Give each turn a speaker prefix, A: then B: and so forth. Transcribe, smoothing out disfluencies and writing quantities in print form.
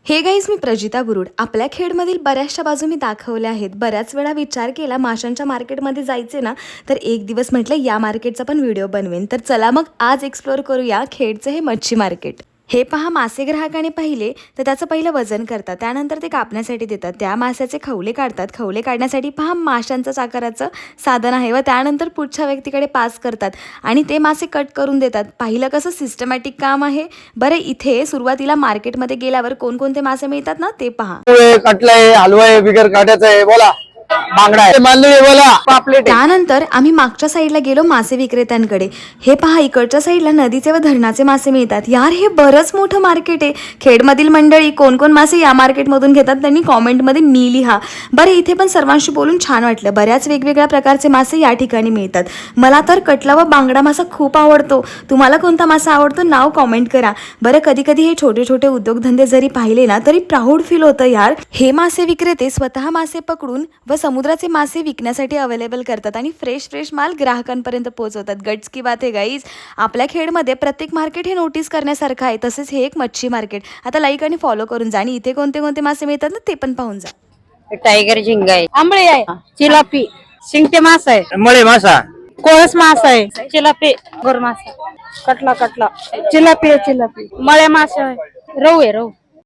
A: हे गाईज, मी प्रजिता गुरुड. आपल्या खेडमधील बऱ्याचशा बाजू मी दाखवल्या आहेत. बऱ्याच वेळा विचार केला माशांच्या मार्केटमध्ये जायचे ना, तर एक दिवस म्हटलं या मार्केटचा पण व्हिडिओ बनवेन. तर चला मग आज एक्सप्लोर करूया खेडचं हे मच्छी मार्केट. हे पहा, मासे ग्राहकाने पाहिले तर त्याचं पहिलं वजन करतात, त्यानंतर ते कापण्यासाठी देतात. त्या माशाचे खवले काढतात. खवले काढण्यासाठी पहा माशांचं आकाराचं साधन आहे व त्यानंतर पुढच्या व्यक्तीकडे पास करतात आणि ते मासे कट करून देतात. पाहिलं कसं सिस्टमॅटिक काम आहे. बरं, इथे सुरुवातीला मार्केटमध्ये गेल्यावर कोणकोणते मासे मिळतात ना ते पहा.
B: कटला आहे, हलवा आहे, बिगर काट्याचा आहे, बोला बांगडा आहे, मांदळी आहे, बोला पापलेट आहे.
A: त्यानंतर आम्ही मागच्या साईडला गेलो मासे विक्रेत्यांकडे. हे पहा, इकडच्या साईडला नदीचे व धरणाचे मासे मिळतात. यार, हे बरंच मोठं मार्केट आहे. खेडमधील मंडळी कोण कोण मासे या मार्केटमधून घेतात त्यांनी कॉमेंटमध्ये मी लिहा. बरं, इथे पण सर्वांशी बोलून छान वाटलं. बऱ्याच वेगवेगळ्या प्रकारचे मासे या ठिकाणी मिळतात. मला तर कटला व बांगडा मासा खूप आवडतो. तुम्हाला कोणता मासा आवडतो नाव कॉमेंट करा. बरं, कधी कधी हे छोटे छोटे उद्योगधंदे जरी पाहिले ना तरी प्राऊड फील होतं यार. हे मासे विक्रेते स्वतः मासे पकडून व समुद्राचे मासे विकण्यासाठी अवेलेबल करतात आणि फ्रेश माल ग्राहकांपर्यंत पोहोचवतात. गट्स की बात आहे गाईज. आपल्या खेडमध्ये प्रत्येक मार्केट हे नोटीस करण्यासारखं आहे. तसेच हे एक मच्छी मार्केट. आता लाईक आणि फॉलो करून जा आणि इथे कोणते कोणते मासे मिळतात ना ते पण पाहून जा.
C: टायगर झिंगा आहे, आंबळे आहे, चिलापी, शिंगटे मासा आहे,
B: मळे मासा,
C: कोळस मासा आहे, चिलापी, गोर मासा, कटला, चिलापी आहे, चिलापी, मळे मासा आहे, रहू आहे, रहू.